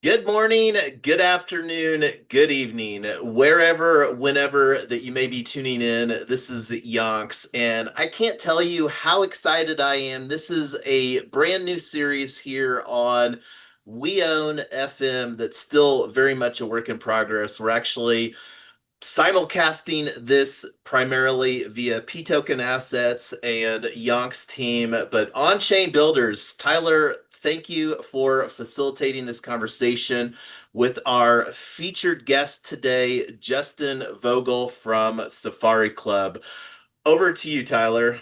Good morning, good afternoon, good evening, wherever, whenever that you may be tuning in. This is Yonks, and I can't tell you how excited I am. This is a brand new series here on We Own FM that's still very much a work in progress. We're actually simulcasting this primarily via pToken assets and Yonk's team, but on-chain builders, Tyler, thank you for facilitating this conversation with our featured guest today, Justin Vogel from Safary.Club. Over to you, Tyler.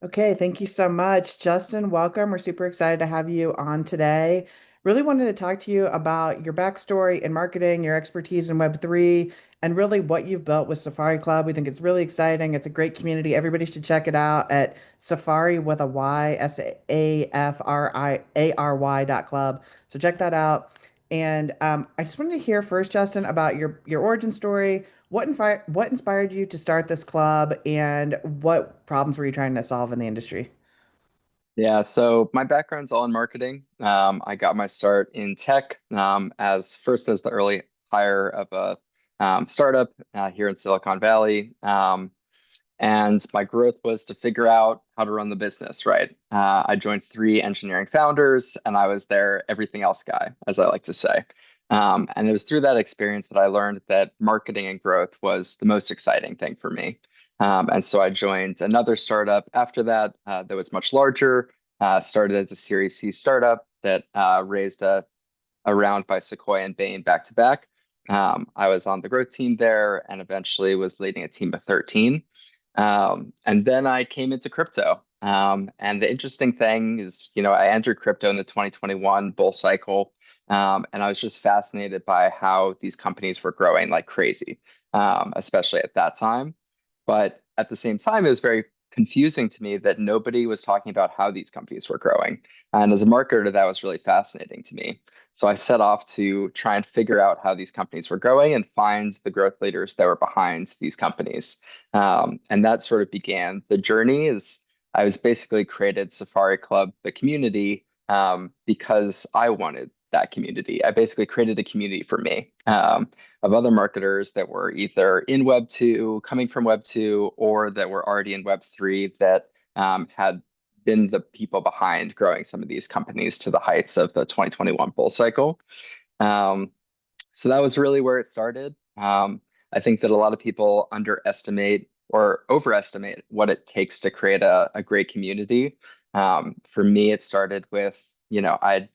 Okay, thank you so much, Justin. Welcome. We're super excited to have you on today. Really wanted to talk to you about your backstory in marketing, your expertise in Web3, and really what you've built with Safary.Club. We think it's really exciting. It's a great community. Everybody should check it out at Safari with a Y, SAFRIARY.club. So check that out. And I just wanted to hear first, Justin, about your origin story. What inspired you to start this club, and what problems were you trying to solve in the industry? Yeah, so my background's all in marketing. I got my start in tech as first as the early hire of a startup here in Silicon Valley. And my growth was to figure out how to run the business, right? I joined three engineering founders and I was their everything else guy, as I like to say. And it was through that experience that I learned that marketing and growth was the most exciting thing for me. And so I joined another startup after that that was much larger, started as a Series C startup that raised a round by Sequoia and Bain back to back. I was on the growth team there and eventually was leading a team of 13. And then I came into crypto. And the interesting thing is, I entered crypto in the 2021 bull cycle. And I was just fascinated by how these companies were growing like crazy, especially at that time. But at the same time, it was very confusing to me that nobody was talking about how these companies were growing. And as a marketer, that was really fascinating to me. So I set off to try and figure out how these companies were growing and find the growth leaders that were behind these companies. And that sort of began the journey. Is I was basically created Safary.Club, the community, because I wanted that community. I basically created a community for me of other marketers that were either in Web 2, coming from Web 2, or that were already in Web 3 that had been the people behind growing some of these companies to the heights of the 2021 bull cycle. Um, so that was really where it started. I think that a lot of people underestimate or overestimate what it takes to create a great community. For me, it started with, I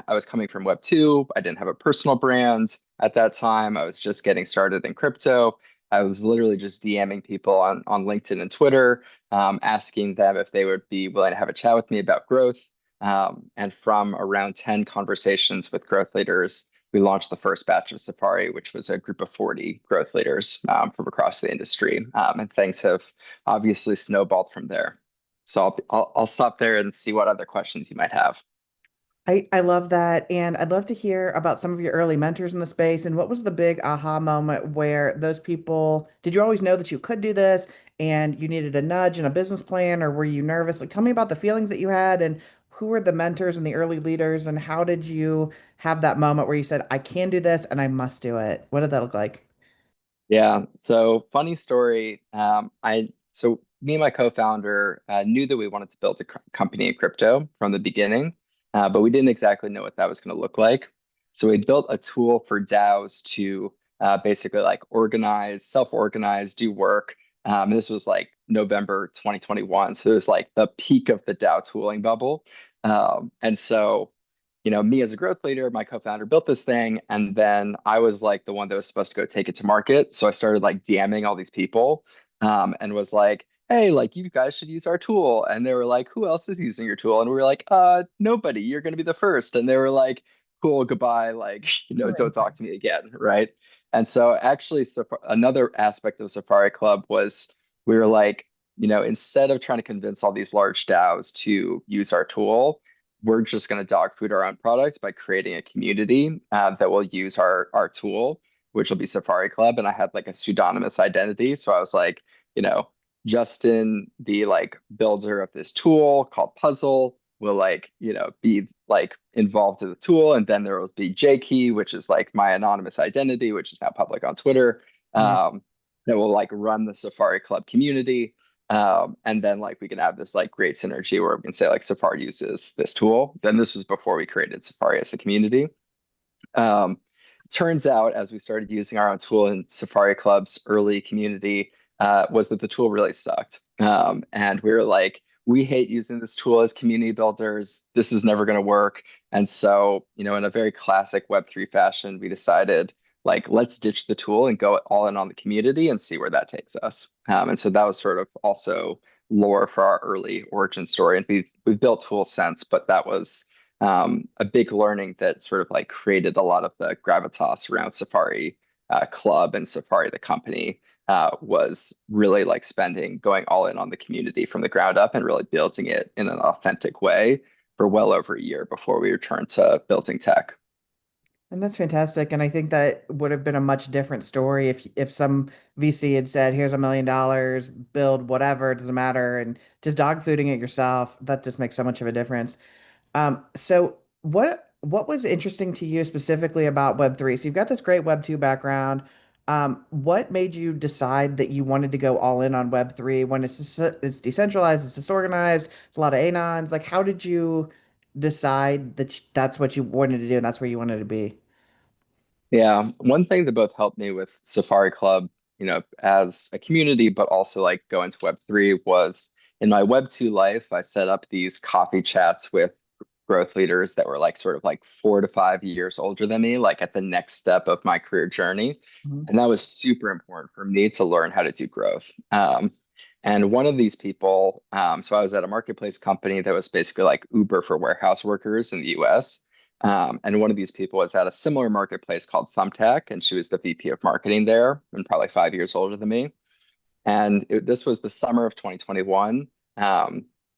was coming from Web 2. I didn't have a personal brand at that time. I was just getting started in crypto. I was literally just DMing people on LinkedIn and Twitter, asking them if they would be willing to have a chat with me about growth. And from around 10 conversations with growth leaders, we launched the first batch of Safari, which was a group of 40 growth leaders from across the industry. And things have obviously snowballed from there. So I'll stop there and see what other questions you might have. I love that. And I'd love to hear about some of your early mentors in the space, and what was the big aha moment where those people, did you always know that you could do this and you needed a nudge and a business plan, or were you nervous? Like, tell me about the feelings that you had, and who were the mentors and the early leaders, and how did you have that moment where you said, I can do this and I must do it? What did that look like? Yeah. So funny story. So me and my co-founder knew that we wanted to build a company in crypto from the beginning, but we didn't exactly know what that was going to look like. So we built a tool for DAOs to basically like organize, self-organize, do work. And this was like November 2021. So it was like the peak of the DAO tooling bubble. And so me as a growth leader, my co-founder built this thing, and then I was like the one that was supposed to go take it to market. So I started like DMing all these people, and was like, "Hey, like you guys should use our tool." And they were like, "Who else is using your tool?" And we were like, nobody. You're going to be the first." And they were like, "Cool, goodbye. Like, don't talk to me again." Right. And so actually, another aspect of Safary.Club was we were like, instead of trying to convince all these large DAOs to use our tool, we're just going to dog food our own products by creating a community that will use our tool, which will be Safary.Club. And I had like a pseudonymous identity. So I was like, you know, Justin, the like builder of this tool called Puzzle, will like, be like involved in the tool, and then there will be JKey, which is like my anonymous identity, which is now public on Twitter, Mhm. that will like run the Safari Club community. And then like we can have this like great synergy where we can say like Safari uses this tool. Then this was before we created Safari as a community. Um, Turns out, as we started using our own tool in Safari Club's early community, was that the tool really sucked. And we were like, we hate using this tool as community builders. This is never going to work. And so, you know, in a very classic Web3 fashion, we decided, like, let's ditch the tool and go all in on the community and see where that takes us. And so that was sort of also lore for our early origin story. And we've built tools since, but that was a big learning that sort of like created a lot of the gravitas around Safari Club and Safari the company, was really like going all in on the community from the ground up and really building it in an authentic way for well over a year before we returned to building tech. And that's fantastic. And I think that would have been a much different story if some VC had said, "Here's $1 million, build whatever, it doesn't matter," and just dog fooding it yourself. That just makes so much of a difference. So what was interesting to you specifically about Web3? So you've got this great Web2 background. What made you decide that you wanted to go all in on Web3 when it's decentralized, it's disorganized, it's a lot of anons? Like, how did you decide that that's what you wanted to do and that's where you wanted to be? Yeah, one thing that both helped me with Safari Club, you know, as a community, but also like go into Web3 was in my Web2 life, I set up these coffee chats with growth leaders that were like sort of like 4 to 5 years older than me, like at the next step of my career journey. Mhm. And that was super important for me to learn how to do growth. And one of these people, so I was at a marketplace company that was basically like Uber for warehouse workers in the US. And one of these people was at a similar marketplace called Thumbtack, and she was the VP of marketing there and probably 5 years older than me. And this was the summer of 2021.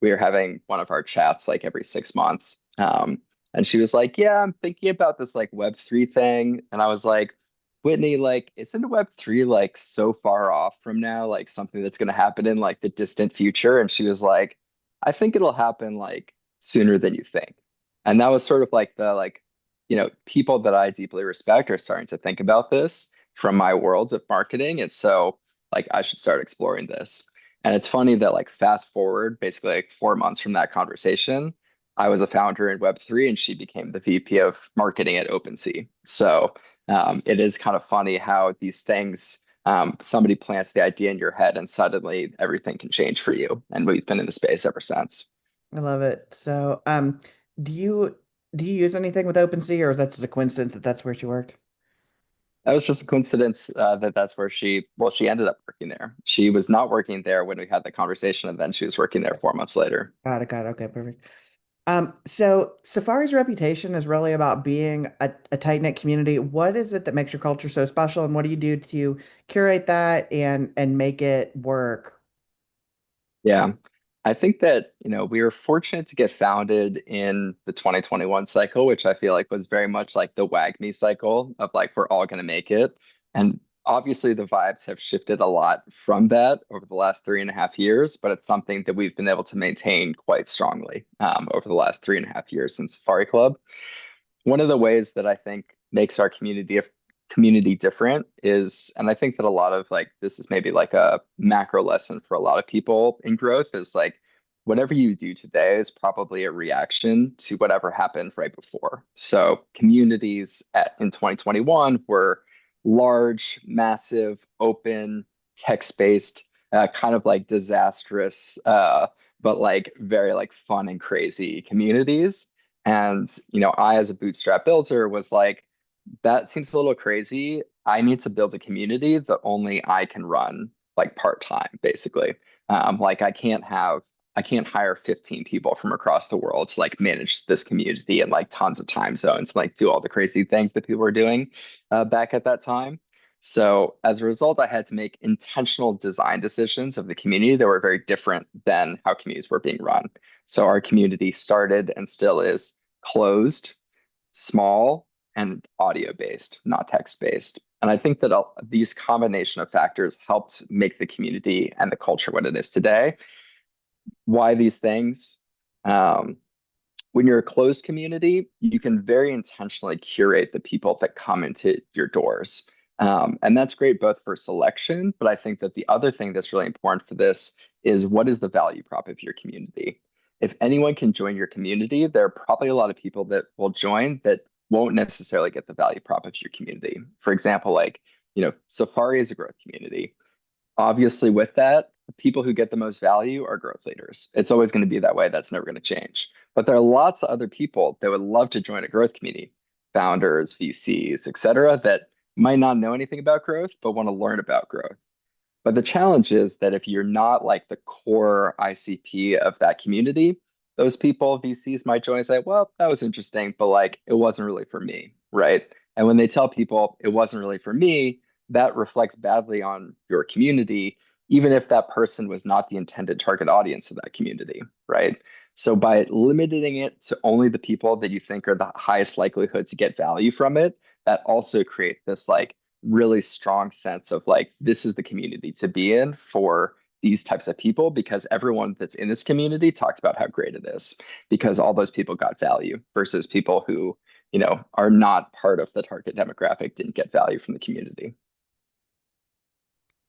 We were having one of our chats like every 6 months. And she was like, "Yeah, I'm thinking about this like Web3 thing." And I was like, "Whitney, like, isn't Web3 like so far off from now, like something that's going to happen in like the distant future?" And she was like, "I think it'll happen like sooner than you think." And that was sort of like you know, people that I deeply respect are starting to think about this from my world of marketing. And so, like, I should start exploring this. And it's funny that like fast forward basically like 4 months from that conversation, I was a founder in Web3 and she became the VP of marketing at OpenSea. So it is kind of funny how these things, somebody plants the idea in your head and suddenly everything can change for you. And we've been in the space ever since. I love it. So, do you do you use anything with OpenSea, or is that just a coincidence that that's where she worked? That was just a coincidence that that's where she ended up working there. She was not working there when we had the conversation, and then she was working there 4 months later. Got it. Got it. Okay, perfect. So Safari's reputation is really about being a tight-knit community. What is it that makes your culture so special, and what do you do to curate that and make it work? Yeah. I think that, you know, we were fortunate to get founded in the 2021 cycle, which I feel like was very much like the WAGMI cycle of like, we're all going to make it. And obviously the vibes have shifted a lot from that over the last 3.5 years, but it's something that we've been able to maintain quite strongly over the last 3.5 years in Safari Club. One of the ways that I think makes our community different is, and I think that a lot of like this is maybe like a macro lesson for a lot of people in growth, is like whatever you do today is probably a reaction to whatever happened right before. So communities in 2021 were large, massive, open, text-based, kind of like disastrous, but like very like fun and crazy communities. And, you know, I, as a bootstrap builder, was like, that seems a little crazy. I need to build a community that only I can run like part-time, basically. Like I can't hire 15 people from across the world to like manage this community and like tons of time zones, like do all the crazy things that people were doing back at that time. So as a result, I had to make intentional design decisions of the community that were very different than how communities were being run. So our community started and still is closed, small, and audio based, not text based. And I think that these combination of factors helped make the community and the culture what it is today. Why these things? Um, when you're a closed community, you can very intentionally curate the people that come into your doors. And that's great both for selection, but I think that the other thing that's really important for this is what is the value prop of your community? If anyone can join your community, there are probably a lot of people that will join that won't necessarily get the value prop of your community. For example, like, Safari is a growth community. Obviously, with that, the people who get the most value are growth leaders. It's always going to be that way. That's never going to change. But there are lots of other people that would love to join a growth community, founders, VCs, et cetera, that might not know anything about growth, but want to learn about growth. But the challenge is that if you're not like the core ICP of that community, those people, VCs might join and say, well, that was interesting, but like it wasn't really for me, right? And when they tell people it wasn't really for me, that reflects badly on your community, even if that person was not the intended target audience of that community, right? So by limiting it to only the people that you think are the highest likelihood to get value from it, that also creates this like really strong sense of like, this is the community to be in for these types of people, because everyone that's in this community talks about how great it is because all those people got value versus people who, are not part of the target demographic, didn't get value from the community.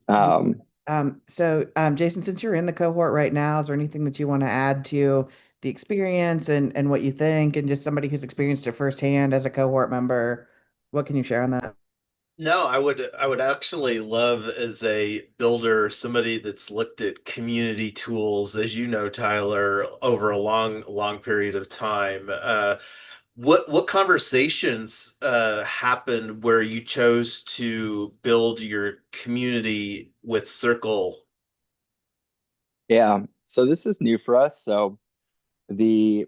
Jason, since you're in the cohort right now, is there anything that you want to add to the experience and what you think, and just somebody who's experienced it firsthand as a cohort member? What can you share on that? No, I would actually love as a builder, somebody that's looked at community tools, as you know, Tyler, over a long period of time. What conversations happened where you chose to build your community with Circle? Yeah, so this is new for us. So the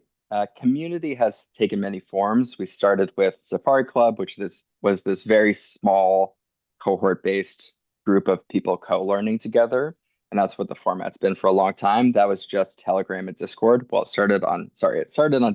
community has taken many forms. We started with Safary.Club, which was this very small cohort-based group of people co-learning together. And that's what the format's been for a long time. That was just Telegram and Discord. Well, it started on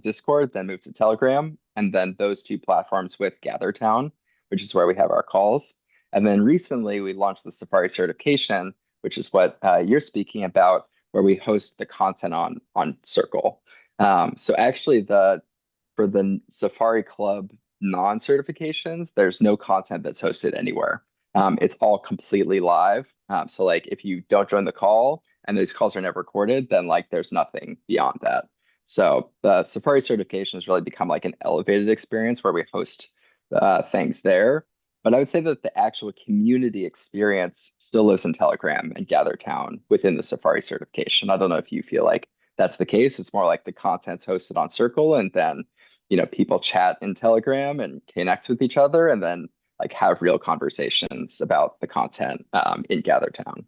Discord, then moved to Telegram, and then those two platforms with GatherTown, which is where we have our calls. And then recently we launched the Safari certification, which is what you're speaking about, where we host the content on Circle. So actually for the Safary.Club non-certifications, there's no content that's hosted anywhere. It's all completely live. So like if you don't join the call and these calls are never recorded, then like there's nothing beyond that. So the Safari certification has really become like an elevated experience where we host things there. But I would say that the actual community experience still lives in Telegram and GatherTown within the Safari certification. I don't know if you feel like that's the case. It's more like the content's hosted on Circle, and then people chat in Telegram and connect with each other, and then like have real conversations about the content in GatherTown.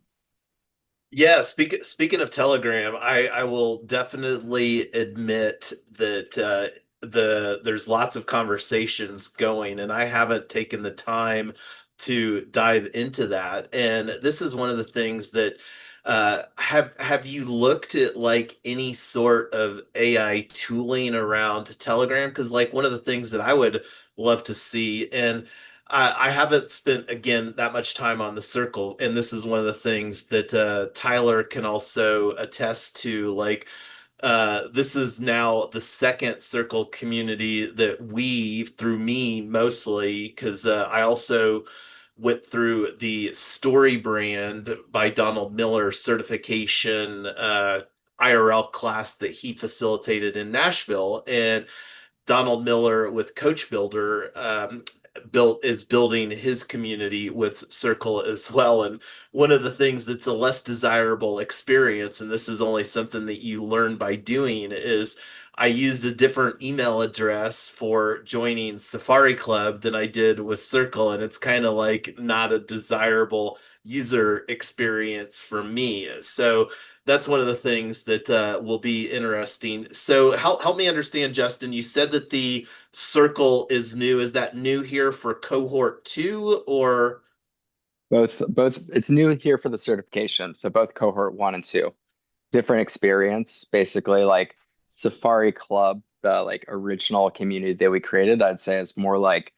Yeah, speaking of Telegram, I will definitely admit that there's lots of conversations going, and I haven't taken the time to dive into that. And this is one of the things that have you looked at like any sort of AI tooling around Telegram? Because like one of the things that I would love to see, and I haven't spent again that much time on the circle, and this is one of the things that Tyler can also attest to. Like, this is now the second circle community that we, through me mostly, because I also went through the Story Brand by Donald Miller certification IRL class that he facilitated in Nashville, and Donald Miller with Coach Builder is building his community with Circle as well. And one of the things that's a less desirable experience, and this is only something that you learn by doing, is I used a different email address for joining Safary.Club than I did with Circle, and it's kind of like not a desirable user experience for me. So that's one of the things that will be interesting. So help me understand, Justin. You said that the circle is new. Is that new here for cohort two or? Both. It's new here for the certification. So both cohort 1 and 2, different experience. Basically, like Safary.Club, the like original community that we created, I'd say is more like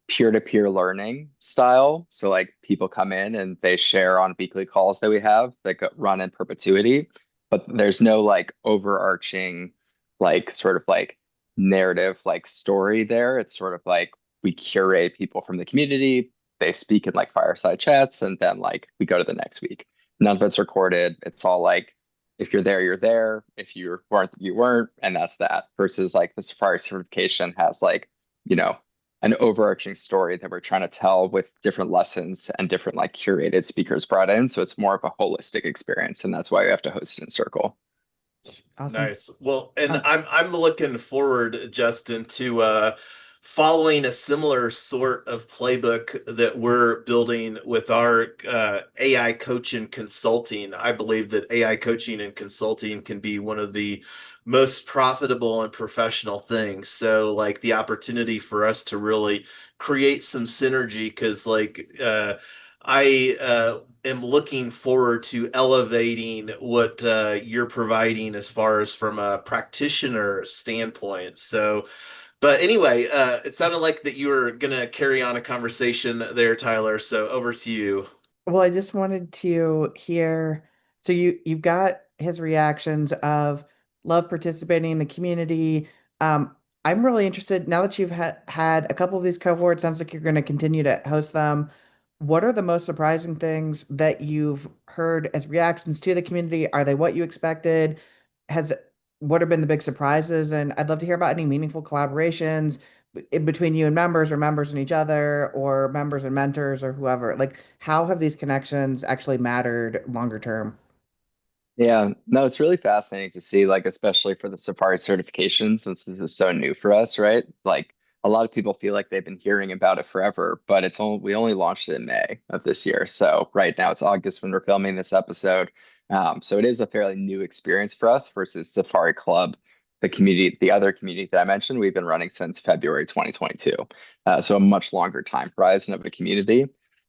peer-to-peer learning style. So like people come in and they share on weekly calls that we have that run in perpetuity, but there's no like overarching like sort of like narrative like story there. It's sort of like we curate people from the community, they speak in like fireside chats, and then like we go to the next week. None of it's recorded. It's all like if you're there, you're there. If you weren't, you weren't, and that's that. Versus like the Safari certification has like, you know, an overarching story that we're trying to tell with different lessons and different like curated speakers brought in. So it's more of a holistic experience, and that's why we have to host it in Circle. Awesome. Nice. Well, and Uh, I'm looking forward, Justin, to following a similar sort of playbook that we're building with our AI coaching consulting. I believe that AI coaching and consulting can be one of the most profitable and professional things. So, like the opportunity for us to really create some synergy, because I am looking forward to elevating what you're providing as far as from a practitioner standpoint. So, but anyway, it sounded like that you were gonna carry on a conversation there, Tyler. So over to you. well, I just wanted to hear. So you've got his reactions of love participating in the community. Um, I'm really interested now that you've had a couple of these cohorts. Sounds like you're going to continue to host them. What are the most surprising things that you've heard as reactions to the community? Are they what you expected? Has What have been the big surprises? And I'd love to hear about any meaningful collaborations in between you and members or members and each other or members and mentors or whoever. Like, how have these connections actually mattered longer term? Yeah, no, it's really fascinating to see, like, especially for the Safari certification, since this is so new for us, right? Like, a lot of people feel like they've been hearing about it forever, but we only launched it in May of this year. So right now it's August when we're filming this episode. So it is a fairly new experience for us versus Safary.Club, the community, the other community that I mentioned, we've been running since February 2022. So a much longer time horizon of a community.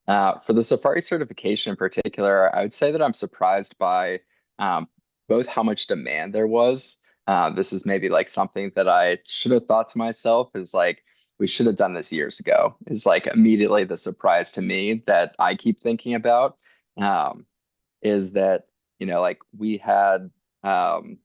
For the Safari certification in particular, I would say that I'm surprised by um, both how much demand there was. This is maybe like something that I should have thought to myself is like, we should have done this years ago, is like immediately the surprise to me that I keep thinking about, um, is that, like we had, um,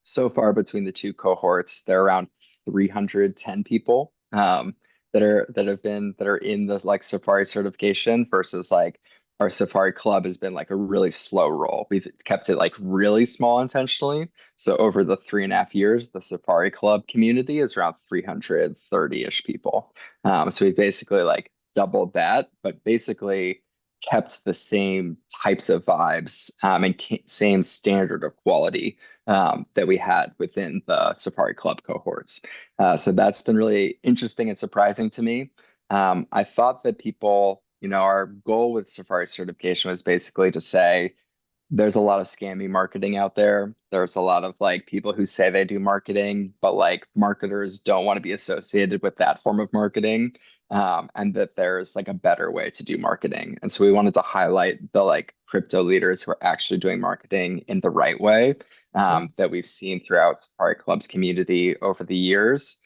so far between the two cohorts, there are around 310 people that are in the like Safari certification versus like our Safari Club has been like a really slow roll. We've kept it like really small intentionally. So over the 3.5 years, the Safari Club community is around 330-ish people. So we basically like doubled that, but basically kept the same types of vibes and same standard of quality that we had within the Safari Club cohorts. So that's been really interesting and surprising to me. I thought that people, our goal with Safari certification was basically to say, there's a lot of scammy marketing out there. There's a lot of like people who say they do marketing, but like marketers don't want to be associated with that form of marketing. And that there's like a better way to do marketing. And so we wanted to highlight the like crypto leaders who are actually doing marketing in the right way Sure. that we've seen throughout Safari Club's community over the years.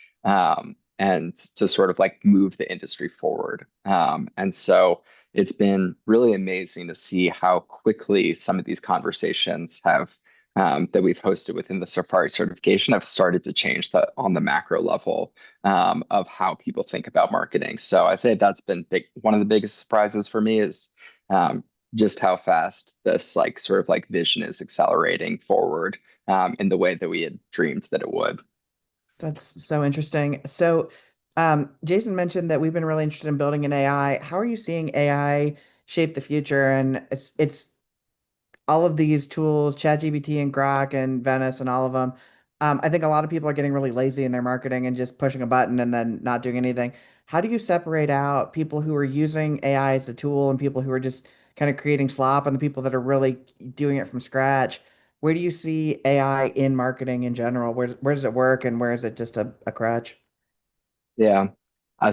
And to sort of like move the industry forward. And so it's been really amazing to see how quickly some of these conversations have that we've hosted within the Safari certification have started to change on the macro level of how people think about marketing. So I'd say that's been big. One of the biggest surprises for me is just how fast this like sort of like vision is accelerating forward in the way that we had dreamed that it would. That's so interesting. So, Jason mentioned that we've been really interested in building an AI. How are you seeing AI shape the future? And it's all of these tools, ChatGPT and Grok and Venice and all of them. I think a lot of people are getting really lazy in their marketing and just pushing a button and then not doing anything. How do you separate out people who are using AI as a tool and people who are just kind of creating slop and the people that are really doing it from scratch? Where do you see AI in marketing in general? Where does it work and where is it just a crutch? Yeah.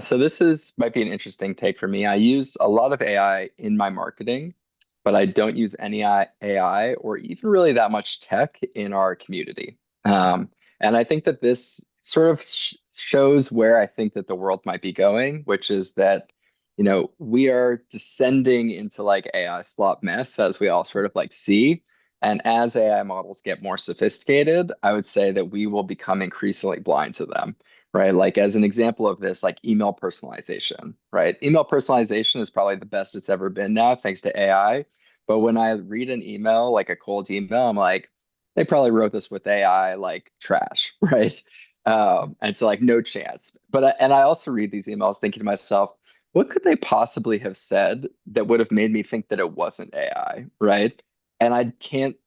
So this is might be an interesting take for me. I use a lot of AI in my marketing, but I don't use any AI or even really that much tech in our community. And I think that this sort of shows where I think that the world might be going, which is that, we are descending into like AI slop mess as we all sort of like see. And as AI models get more sophisticated, I would say that we will become increasingly blind to them, right? Like as an example of this, like email personalization, right? Email personalization is probably the best it's ever been now, thanks to AI. But when I read an email, like a cold email, I'm like, they probably wrote this with AI, like trash, right? And so like no chance. And I also read these emails thinking to myself, what could they possibly have said that would have made me think that it wasn't AI, right? And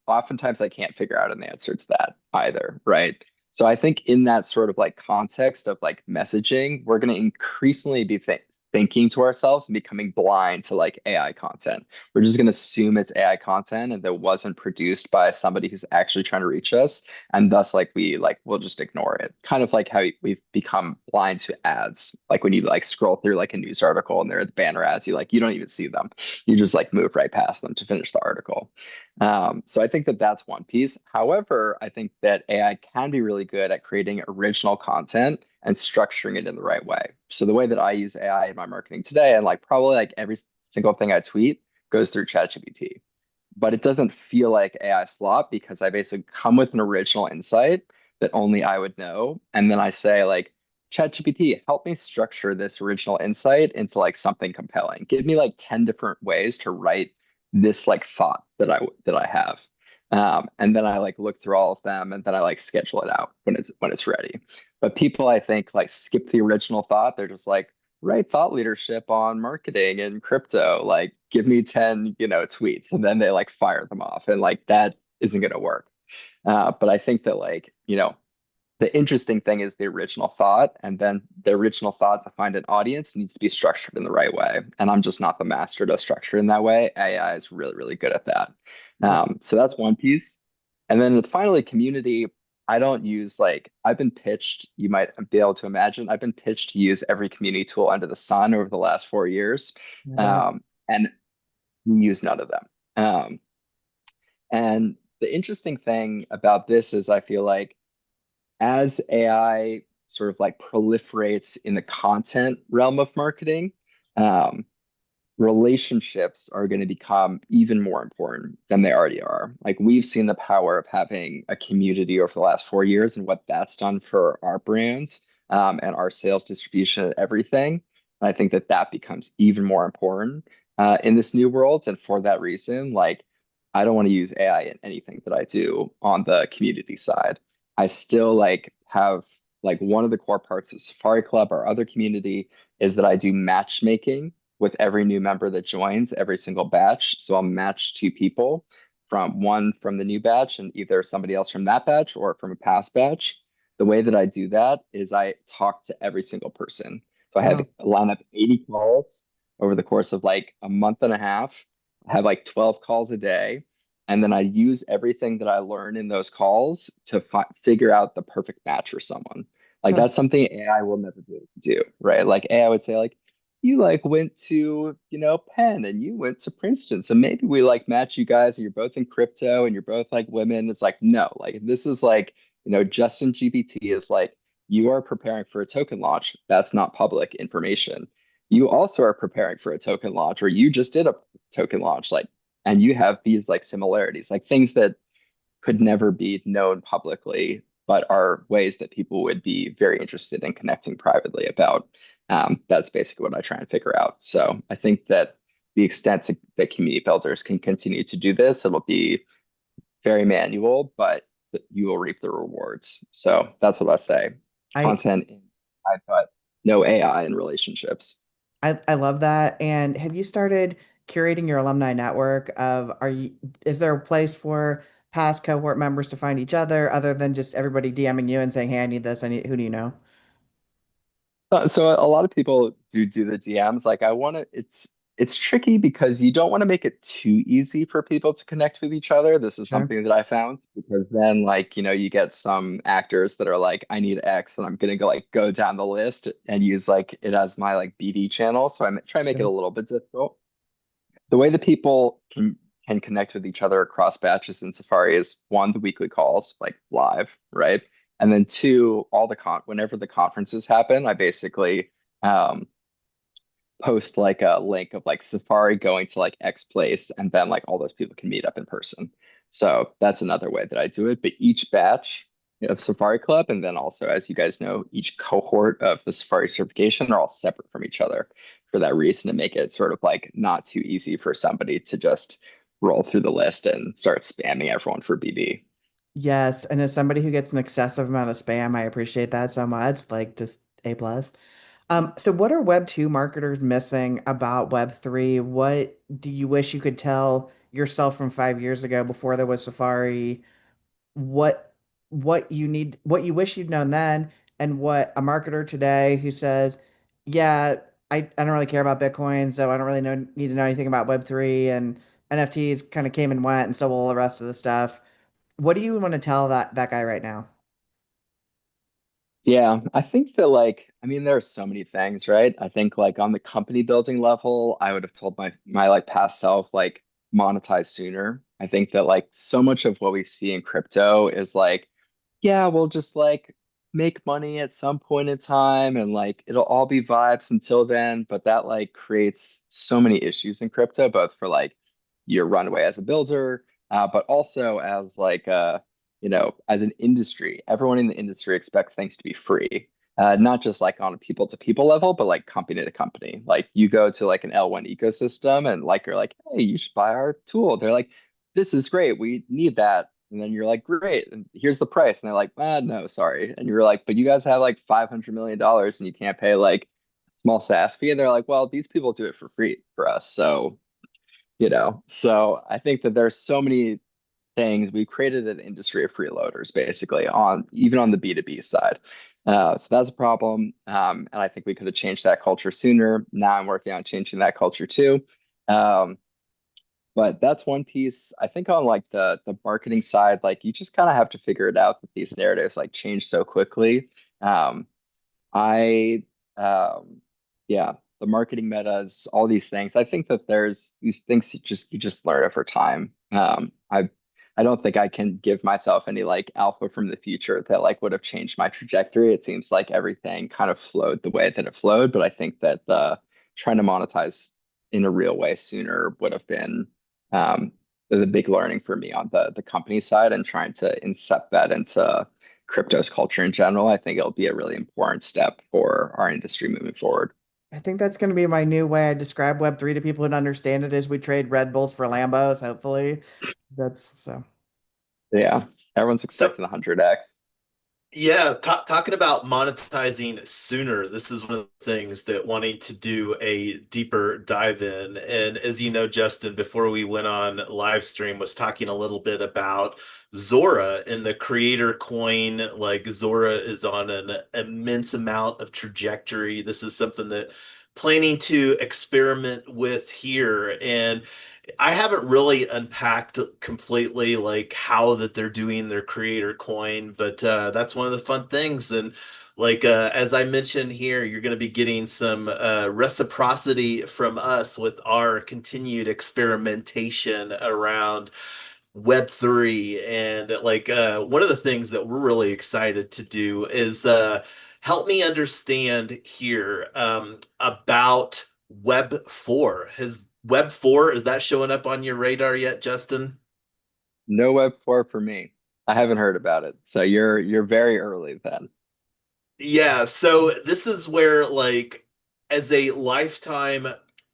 oftentimes I can't figure out an answer to that either, right? So I think in that sort of like context of like messaging, we're going to increasingly be thinking to ourselves and becoming blind to like AI content. We're just going to assume it's AI content and that wasn't produced by somebody who's actually trying to reach us. And thus like we'll just ignore it. Kind of like how we've become blind to ads. Like when you like scroll through like a news article and there are the banner ads, you don't even see them. You just like move right past them to finish the article. So I think that that's one piece. However, I think that AI can be really good at creating original content and structuring it in the right way. So the way that I use AI in my marketing today, and like probably like every single thing I tweet goes through ChatGPT, but it doesn't feel like AI slop because I basically come with an original insight that only I would know, and then I say like, ChatGPT, help me structure this original insight into like something compelling. Give me like 10 different ways to write this like thought that I have. And then I like look through all of them and then I like schedule it out when it's ready. But people I think like skip the original thought. They're just like, write thought leadership on marketing and crypto. Like give me 10, tweets. And then they like fire them off. And like that isn't gonna work. But I think that like, the interesting thing is the original thought, and then the original thought to find an audience needs to be structured in the right way. And I'm just not the master to structure in that way. AI is really, really good at that. Yeah. So that's one piece. And then finally, community. I don't use like I've been pitched, you might be able to imagine, I've been pitched to use every community tool under the sun over the last 4 years. Right. And use none of them. And the interesting thing about this is I feel like as AI sort of like proliferates in the content realm of marketing, um, relationships are going to become even more important than they already are. Like we've seen the power of having a community over the last 4 years and what that's done for our brand and our sales distribution and everything. And I think that that becomes even more important in this new world. And for that reason, like I don't want to use AI in anything that I do on the community side. I still like have like one of the core parts of Safary.Club, our other community, is that I do matchmaking with every new member that joins every single batch. So I'll match two people from the new batch and either somebody else from that batch or from a past batch. The way that I do that is I talk to every single person. So I have Wow. line up 80 calls over the course of like a month and a half. I have like 12 calls a day. And then I use everything that I learn in those calls to figure out the perfect match for someone. Like That's that's something AI will never be able to do, right? Like AI would say, like, you like went to, Penn and you went to Princeton. So maybe we like match you guys and you're both in crypto and you're both like women. It's like, no, like this is like, Justin GPT is like, you are preparing for a token launch. That's not public information. You also are preparing for a token launch, or you just did a token launch, like, and you have these like similarities, like things that could never be known publicly, but are ways that people would be very interested in connecting privately about. That's basically what I try and figure out. So I think that the extent that community builders can continue to do this, it'll be very manual, but you will reap the rewards. So that's what I say. I Content, but no AI in relationships. I love that. And have you started curating your alumni network of is there a place for past cohort members to find each other than just everybody DMing you and saying, "Hey, I need this. Who do you know?" So a lot of people do the DMs. Like I want to, it's tricky because you don't want to make it too easy for people to connect with each other. This is Sure. something that I found because then like, you get some actors that are like, I need X and I'm gonna go down the list and use like it as my like BD channel. So I try to make it Sure. a little bit difficult. The way that people can connect with each other across batches in Safari is one, the weekly calls, like live, right? And then two, whenever the conferences happen, I basically um, post like a link of like Safari going to like X place, and then like all those people can meet up in person. So that's another way that I do it. But each batch of Safari Club, and then also, as you guys know, each cohort of the Safari certification are all separate from each other for that reason, to make it sort of like not too easy for somebody to just roll through the list and start spamming everyone for BB. Yes, and as somebody who gets an excessive amount of spam, I appreciate that so much. Like just A plus. So what are Web 2 marketers missing about Web 3? What do you wish you could tell yourself from 5 years ago before there was Safari? What what you wish you'd known then, and what a marketer today who says, yeah, I don't really care about Bitcoin, so I don't really need to know anything about Web 3 and NFTs kind of came and went, and so will all the rest of the stuff. What do you want to tell that guy right now? Yeah, I think that like, I mean, there are so many things, right? I think like on the company building level, I would have told my like past self like monetize sooner. I think that like so much of what we see in crypto is like, yeah, we'll just like make money at some point in time, and like it'll all be vibes until then, but that like creates so many issues in crypto, both for like your runway as a builder, but also as like as an industry, everyone in the industry expects things to be free. Not just like on a people to people level, but like company to company. Like you go to like an L1 ecosystem and like you're like, hey, you should buy our tool. They're like, this is great. We need that. And then you're like, great. And here's the price. And they're like, no, sorry. And you're like, but you guys have like $500 million and you can't pay like small SaaS fee. And they're like, well, these people do it for free for us. So, so I think that there's so many things. We created an industry of freeloaders basically on even on the B2B side. So that's a problem. And I think we could have changed that culture sooner. Now I'm working on changing that culture too. Um, but that's one piece. I think on like the marketing side, like you just kind of have to figure it out that these narratives like change so quickly. Um, I yeah, the marketing metas, all these things. I think that there's these things you just learn over time. I don't think I can give myself any like alpha from the future that like would have changed my trajectory. It seems like everything kind of flowed the way that it flowed, but I think that the trying to monetize in a real way sooner would have been um the big learning for me on the company side, and trying to incept that into crypto's culture in general. I think it'll be a really important step for our industry moving forward. I think that's going to be my new way I describe Web 3 to people who don't understand it is we trade Red Bulls for Lambos, hopefully. That's so. Yeah, everyone's So expecting 100x. yeah, talking about monetizing sooner, this is one of the things that wanting to do a deeper dive in. And as you know, Justin, before we went on live stream, was talking a little bit about Zora and the creator coin. Like Zora is on an immense amount of trajectory. This is something that planning to experiment with here. And I haven't really unpacked completely like how that they're doing their creator coin, but that's one of the fun things. And like as I mentioned here, you're going to be getting some reciprocity from us with our continued experimentation around Web3. And like one of the things that we're really excited to do is help me understand here about Web 4. Has Web 4, is that showing up on your radar yet, Justin? No Web 4 for me. I haven't heard about it. So you're very early then. Yeah, so this is where, like, as a lifetime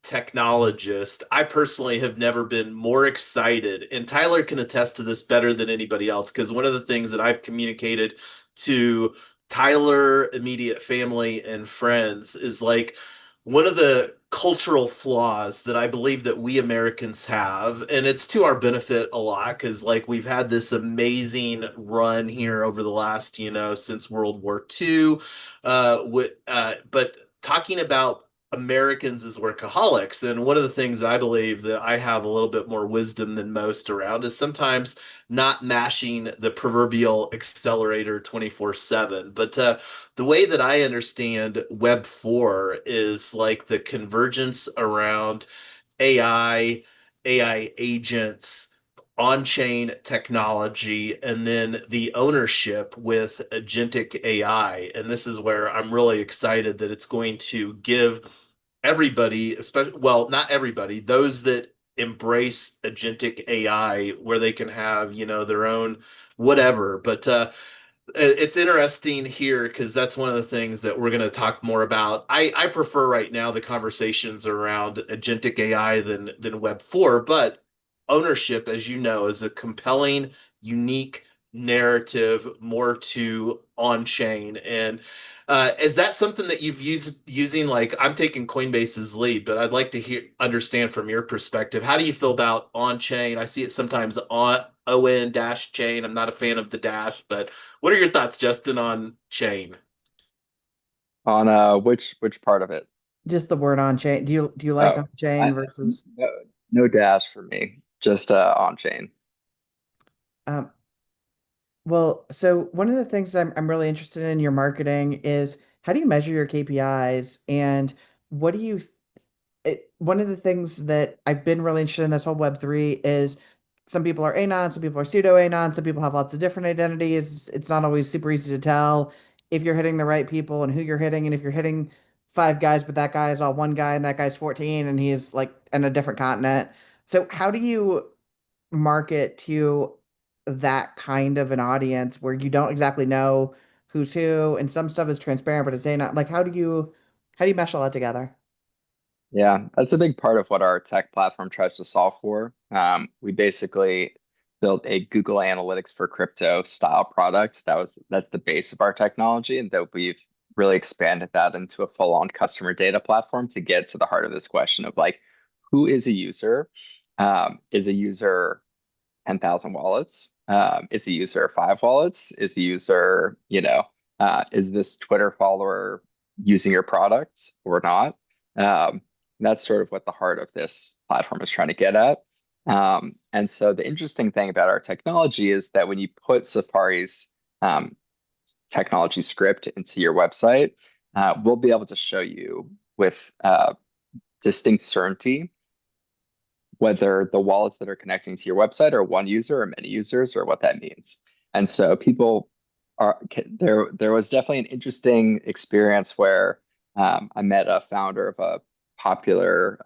technologist, I personally have never been more excited, and Tyler can attest to this better than anybody else, because one of the things that I've communicated to Tyler, immediate family, and friends is like one of the cultural flaws that I believe that we Americans have, and it's to our benefit a lot because like we've had this amazing run here over the last, since World War II. But talking about Americans as workaholics, and one of the things that I believe that I have a little bit more wisdom than most around is sometimes not mashing the proverbial accelerator 24/7. But the way that I understand Web 4 is like the convergence around AI, AI agents, on-chain technology, and then the ownership with agentic AI. And this is where I'm really excited that it's going to give everybody, especially, well, not everybody, those that embrace agentic AI where they can have, their own whatever. But it's interesting here because that's one of the things that we're going to talk more about. I prefer right now the conversations around agentic AI than Web 4, but ownership, as you know, is a compelling, unique narrative more to on-chain. And is that something that you've used using, like, I'm taking Coinbase's lead, but I'd like to understand from your perspective, how do you feel about on-chain? I see it sometimes on ON dash chain. I'm not a fan of the dash, but what are your thoughts, Justin, on chain? On which part of it? Just the word on chain. Do you like Oh, on chain I versus no, no dash for me. Just on chain. um well, so one of the things I'm really interested in your marketing is how do you measure your KPIs and what do you one of the things that I've been really interested in this whole Web3 is some people are anon, some people are pseudo anon, some people have lots of different identities. It's not always super easy to tell if you're hitting the right people and who you're hitting, and if you're hitting five guys, but that guy is all one guy and that guy's 14 and he's like in a different continent. So how do you market to that kind of an audience where you don't exactly know who's who and some stuff is transparent, but it's anon? Like how do you mesh all that together? Yeah, that's a big part of what our tech platform tries to solve for. We basically built a Google Analytics for crypto style product. That's the base of our technology, and that we've really expanded that into a full-on customer data platform to get to the heart of this question of like, who is a user? Is a user 10,000 wallets? Is the user five wallets? Is the user, is this Twitter follower using your product or not? That's sort of what the heart of this platform is trying to get at. And so the interesting thing about our technology is that when you put Safari's technology script into your website, we'll be able to show you with distinct certainty whether the wallets that are connecting to your website are one user or many users or what that means. And so people are there was definitely an interesting experience where I met a founder of a popular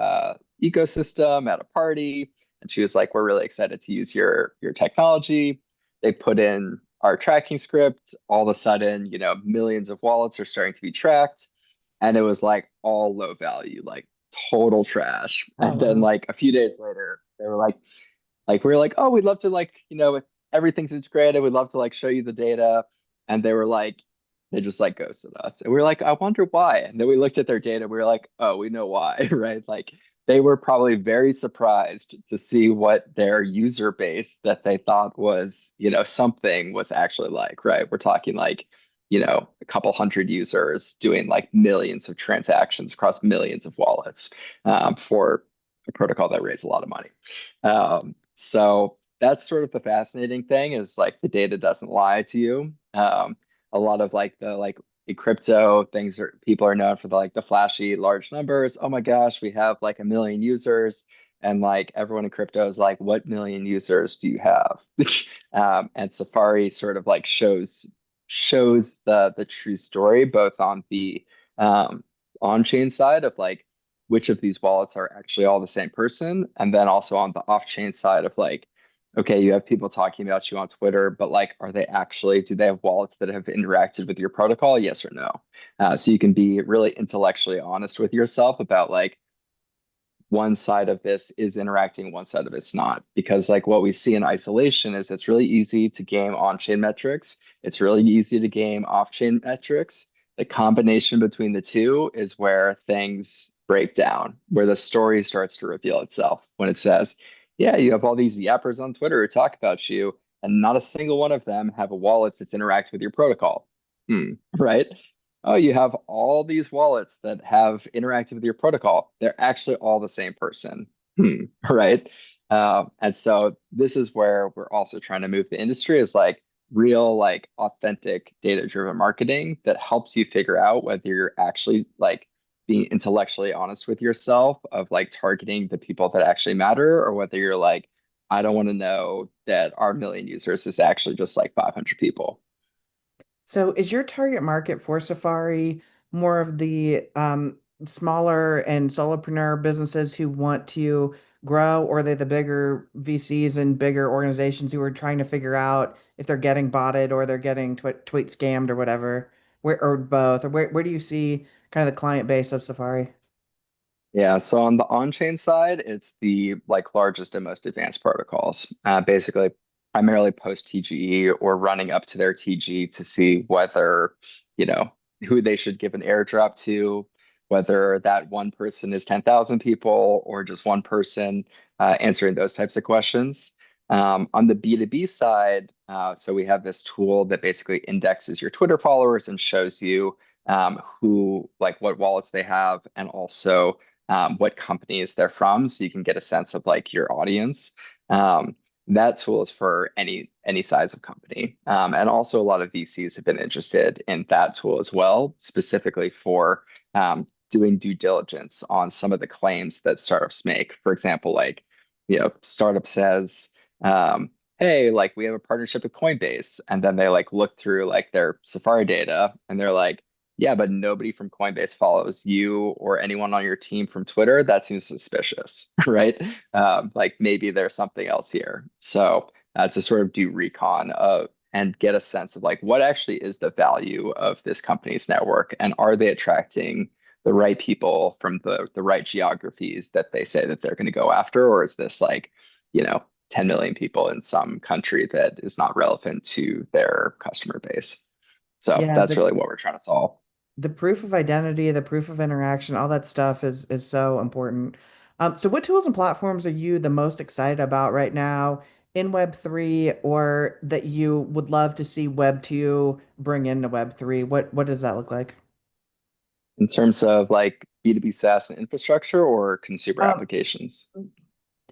ecosystem at a party, and she was like, "We're really excited to use your technology." They put in our tracking script. All of a sudden, millions of wallets are starting to be tracked, and it was like all low value, like total trash. Oh, And then wow. like a few days later, they were like we were like, oh, we'd love to like, if everything's integrated, we'd love to like show you the data. And they were like, they just like ghosted us. And we were like, I wonder why. And then we looked at their data, we were like, oh, we know why, right? Like they were probably very surprised to see what their user base that they thought was, something was actually like, right? We're talking like, a couple hundred users doing like millions of transactions across millions of wallets for a protocol that raised a lot of money. So that's sort of the fascinating thing is like the data doesn't lie to you. A lot of like the like in crypto things are people are known for the flashy large numbers. Oh my gosh, we have like a million users. And like everyone in crypto is like, what million users do you have? And Safari sort of like shows the true story, both on the on-chain side of like which of these wallets are actually all the same person, and then also on the off-chain side of like, okay, you have people talking about you on Twitter, but like, do they have wallets that have interacted with your protocol? Yes or no? So you can be really intellectually honest with yourself about like one side of this is interacting, one side of it's not. Because like what we see in isolation is it's really easy to game on-chain metrics. It's really easy to game off-chain metrics. The combination between the two is where things break down, where the story starts to reveal itself. When it says, yeah, you have all these yappers on Twitter who talk about you, and not a single one of them have a wallet that's interacts with your protocol. Right? Oh, you have all these wallets that have interacted with your protocol. They're actually all the same person. Right? And so this is where we're also trying to move the industry is like real, like authentic data-driven marketing that helps you figure out whether you're actually like being intellectually honest with yourself of like targeting the people that actually matter, or whether you're like, I don't want to know that our million users is actually just like 500 people. So is your target market for Safari more of the smaller and solopreneur businesses who want to grow, or are they the bigger VCs and bigger organizations who are trying to figure out if they're getting botted or they're getting tweet scammed or whatever? Where or both? Or where do you see kind of the client base of Safari? Yeah, so on the on-chain side, it's the like largest and most advanced protocols. Basically, primarily post TGE or running up to their TG to see whether, you know, who they should give an airdrop to, whether that one person is 10,000 people or just one person, answering those types of questions. On the B2B side, so we have this tool that basically indexes your Twitter followers and shows you who, like what wallets they have, and also what companies they're from, so you can get a sense of like your audience. That tool is for any size of company, and also a lot of VCs have been interested in that tool as well, specifically for doing due diligence on some of the claims that startups make. For example, like startup says, "Hey, like we have a partnership with Coinbase," and then they like look through like their Safari data, and they're like, yeah, but nobody from Coinbase follows you or anyone on your team from Twitter. That seems suspicious, right? Like maybe there's something else here. So to sort of do recon and get a sense of like what actually is the value of this company's network, and are they attracting the right people from the right geographies that they say that they're going to go after, or is this like, 10 million people in some country that is not relevant to their customer base? So Yeah, that's really what we're trying to solve. the proof of identity, the proof of interaction, all that stuff is so important. So what tools and platforms are you the most excited about right now in Web3, or that you would love to see Web2 bring into Web3? What does that look like? In terms of like B2B SaaS and infrastructure or consumer Um, applications?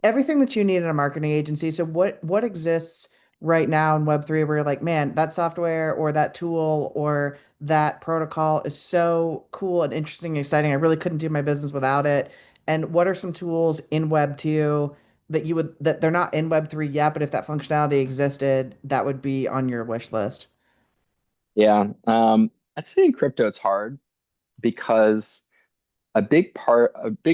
Everything that you need in a marketing agency. So what exists right now in Web3 where you're like, man, that software or that tool or that protocol is so cool and interesting and exciting. I really couldn't do my business without it. And what are some tools in Web2 that they're not in Web3 yet, but if that functionality existed, that would be on your wish list? Yeah, I'd say in crypto it's hard because a big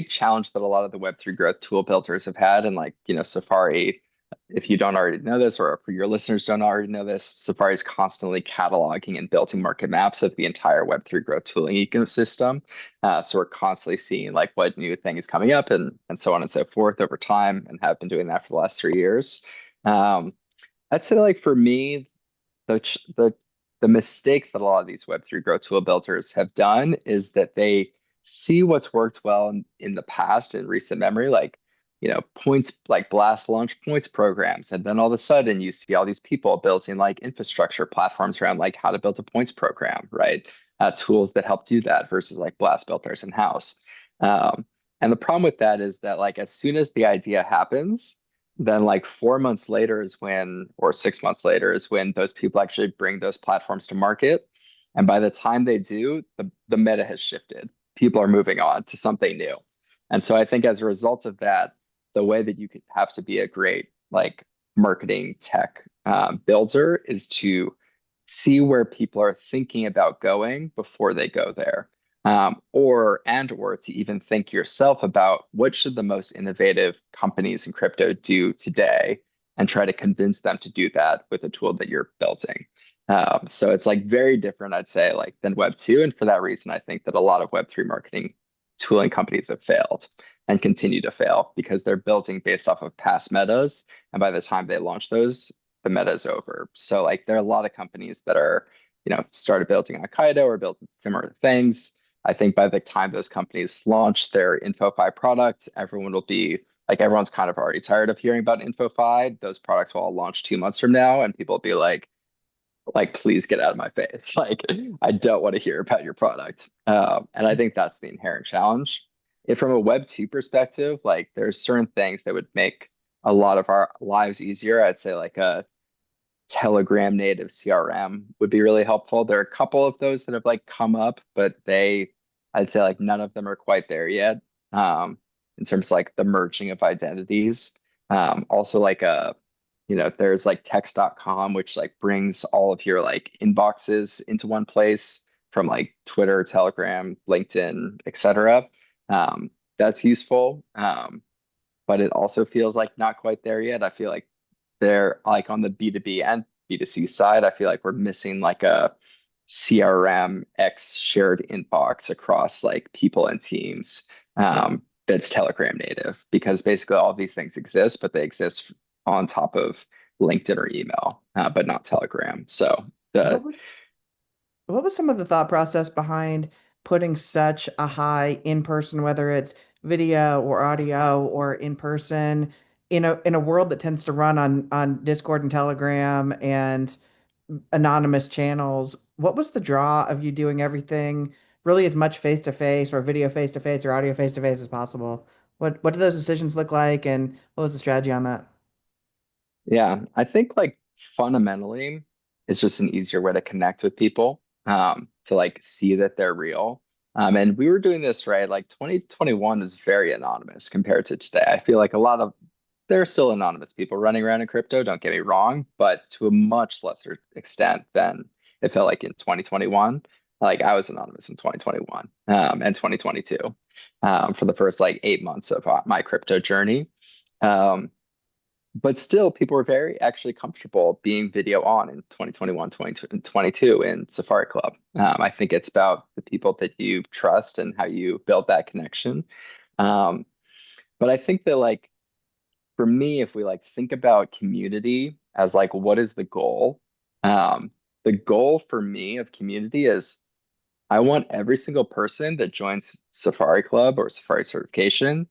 challenge that a lot of the Web3 growth tool builders have had, and like, Safari, if you don't already know this, or for your listeners don't already know this, Safari is constantly cataloging and building market maps of the entire Web3 growth tooling ecosystem. So we're constantly seeing like what new thing is coming up and so on and so forth over time, and have been doing that for the last 3 years. Um, I'd say like for me, the ch- the the mistake that a lot of these Web3 growth tool builders have done is that they see what's worked well in the past, in recent memory, like points, like blast launch points programs, and then all of a sudden you see all these people building like infrastructure platforms around like how to build a points program, right? Tools that help do that versus like blast builders in house. Um, and the problem with that is that like as soon as the idea happens, then like 4 months later is when, or 6 months later is when those people actually bring those platforms to market. And by the time they do, the meta has shifted. People are moving on to something new. And so I think as a result of that, the way that you could have to be a great like marketing tech builder is to see where people are thinking about going before they go there, or to even think yourself about what should the most innovative companies in crypto do today, and try to convince them to do that with a tool that you're building. So it's like very different, I'd say, like than Web2, and for that reason, I think that a lot of Web3 marketing tooling companies have failed and continue to fail because they're building based off of past metas, and by the time they launch those, the meta is over. So like there are a lot of companies that are started building on Kaido or built similar things. I think by the time those companies launch their InfoFi product, everyone will be like, everyone's kind of already tired of hearing about InfoFi. Those products will all launch 2 months from now, and people will be like, please get out of my face. Like, I don't want to hear about your product. And I think that's the inherent challenge. If from a Web2 perspective, like there's certain things that would make a lot of our lives easier. I'd say like a Telegram native CRM would be really helpful. There are a couple of those that have like come up, but I'd say like none of them are quite there yet. In terms of like the merging of identities. Also like there's like text.com, which like brings all of your like inboxes into one place from like Twitter, Telegram, LinkedIn, etc. That's useful. But it also feels like not quite there yet. I feel like they're like on the B2B and B2C side, I feel like we're missing like a CRM X shared inbox across like people and teams Sure. that's Telegram native, because basically all of these things exist, but they exist on top of LinkedIn or email, but not Telegram. So What the was what was some of the thought process behind putting such a high in person, whether it's video or audio or in person, in a world that tends to run on Discord and Telegram and anonymous channels? What was the draw of you doing everything really as much face to face or video face to face or audio face to face as possible? What do those decisions look like, and what was the strategy on that? Yeah, I think like fundamentally, it's just an easier way to connect with people, to like see that they're real. And we were doing this, right? Like 2021 is very anonymous compared to today. I feel like a lot of there are still anonymous people running around in crypto, don't get me wrong, but to a much lesser extent than it felt like in 2021. Like I was anonymous in 2021, and 2022, for the first like 8 months of my crypto journey. Um, but still, people were very actually comfortable being video on in 2021, 2022 in Safary.Club. I think it's about the people that you trust and how you build that connection. Um, but I think that like for me, if we like think about community as like what is um, the goal for me of community is I want every single person that joins Safary.Club or Safari certification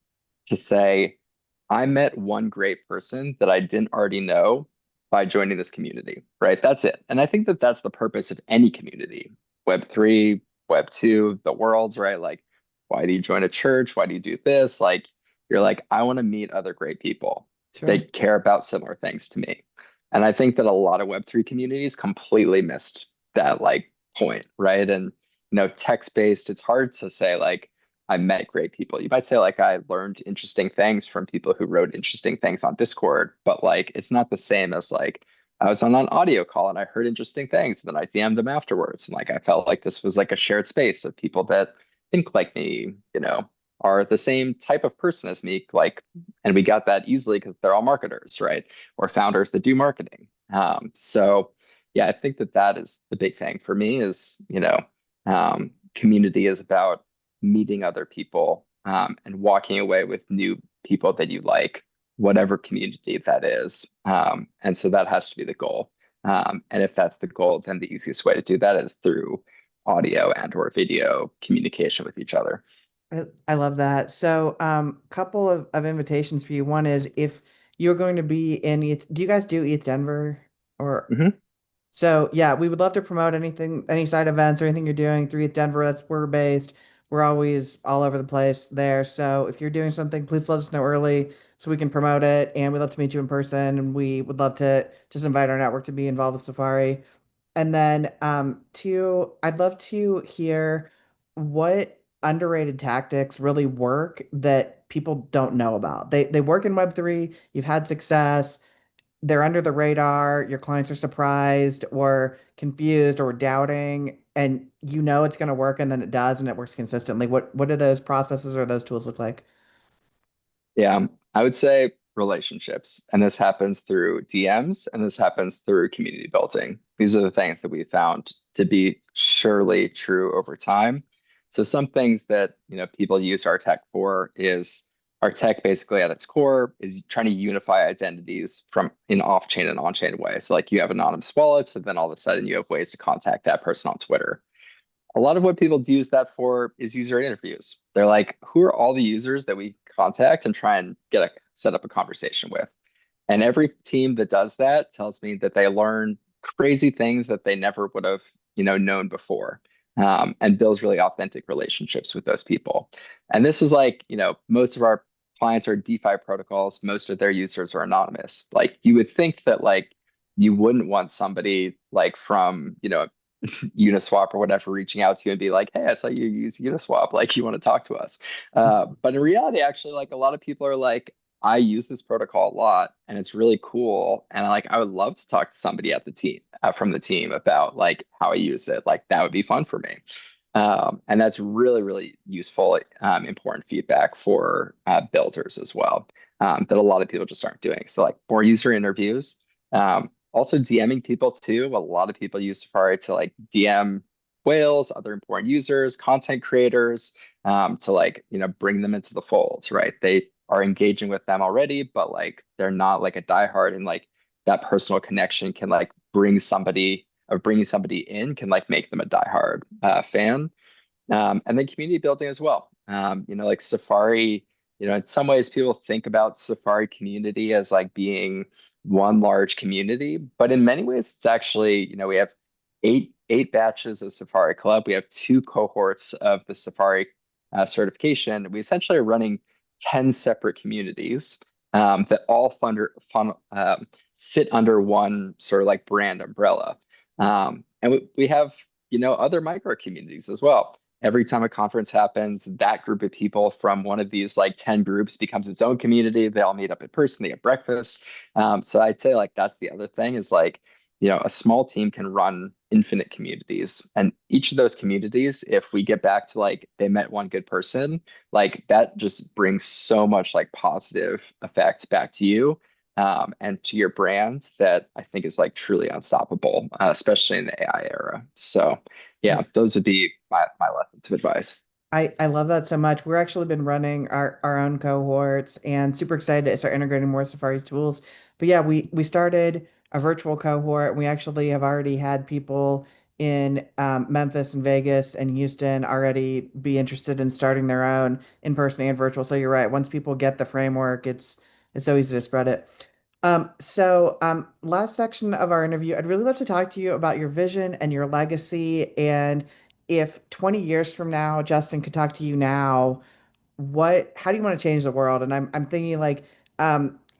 to say, I met one great person that I didn't already know by joining this community, right? That's it. And I think that that's the purpose of any community, Web3, Web2, the worlds, right? Like, why do you join a church? Why do you do this? Like, you're like, I want to meet other great people Sure. that care about similar things to me. And I think that a lot of Web3 communities completely missed that like point, right? And text-based, it's hard to say like I met great people. You might say like I learned interesting things from people who wrote interesting things on Discord, but like it's not the same as like I was on an audio call and I heard interesting things, and then I DM'd them afterwards. And like I felt like this was like a shared space of people that think like me, are the same type of person as me, like, and we got that easily because they're all marketers, right? Or founders that do marketing. So yeah, I think that that is the big thing for me is, community is about meeting other people, and walking away with new people that you like, whatever community that is. And so that has to be the goal. And if that's the goal, then the easiest way to do that is through audio and or video communication with each other. I love that. So, couple of invitations for you. One is if you're going to be in ETH, do you guys do ETH Denver or Hmm. so yeah, we would love to promote anything, any side events or anything you're doing through ETH Denver. That's where we're based. We're always all over the place there. So if you're doing something, please let us know early so we can promote it. And we'd love to meet you in person. And we would love to just invite our network to be involved with Safari. And then two, I'd love to hear what underrated tactics really work that people don't know about. They work in Web3, you've had success, they're under the radar, your clients are surprised or confused or doubting, and you know it's going to work and then it does and it works consistently. What do those processes or those tools look like? Yeah, I would say relationships. And this happens through DMs and this happens through community building. These are the things that we found to be surely true over time. So some things that, people use our tech for is our tech basically at its core is trying to unify identities from in off-chain and on-chain way. So like you have anonymous wallets, and then all of a sudden you have ways to contact that person on Twitter. A lot of what people use that for is user interviews. They're like, who are all the users that we contact and try and set up a conversation with? And every team that does that tells me that they learn crazy things that they never would have, known before, and builds really authentic relationships with those people. And this is like, most of our clients are DeFi protocols. Most of their users are anonymous. Like you would think that like you wouldn't want somebody like from, Uniswap or whatever reaching out to you and be like, hey, I saw you use Uniswap. Like, you want to talk to us. But in reality, actually, like a lot of people are like, I use this protocol a lot and it's really cool. And I would love to talk to somebody at the team from the team about like how I use it. Like that would be fun for me. And that's really, really useful, important feedback for builders as well, that a lot of people just aren't doing. So like more user interviews, also DMing people too. A lot of people use Safari to like DM whales, other important users, content creators, to like, bring them into the fold, right? They are engaging with them already, but like they're not like a diehard, and like that personal connection can like bringing somebody in can like make them a diehard fan. And then community building as well. Like Safari, in some ways people think about Safari community as like being one large community, but in many ways it's actually, we have eight batches of Safary.Club. We have two cohorts of the Safari certification. We essentially are running 10 separate communities that all sit under one sort of like brand umbrella. And we have, other micro communities as well. Every time a conference happens, that group of people from one of these like 10 groups becomes its own community. They all meet up in person, they have breakfast. So I'd say like that's the other thing is like, a small team can run infinite communities. And each of those communities, if we get back to like they met one good person, like that just brings so much like positive effect back to you, and to your brand, that I think is like truly unstoppable, especially in the AI era. So yeah, those would be my lessons of advice. I love that so much. We're actually been running our own cohorts and super excited to start integrating more Safari's tools. But yeah, we started a virtual cohort. We actually have already had people in Memphis and Vegas and Houston already be interested in starting their own in person and virtual. So you're right. Once people get the framework, it's so easy to spread it. Last section of our interview, I'd really love to talk to you about your vision and your legacy. And if 20 years from now, Justin could talk to you now, how do you want to change the world? And I'm thinking like,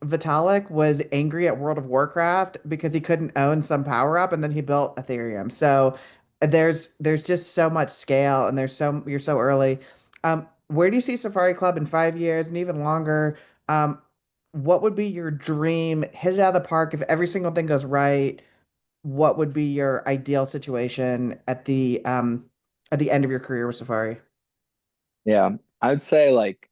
Vitalik was angry at World of Warcraft because he couldn't own some power up, and then he built Ethereum. So there's just so much scale, and you're so early. Where do you see Safary.Club in 5 years and even longer? Um, what would be your dream? Hit it out of the park. If every single thing goes right, what would be your ideal situation at the end of your career with Safari? Yeah, I would say like,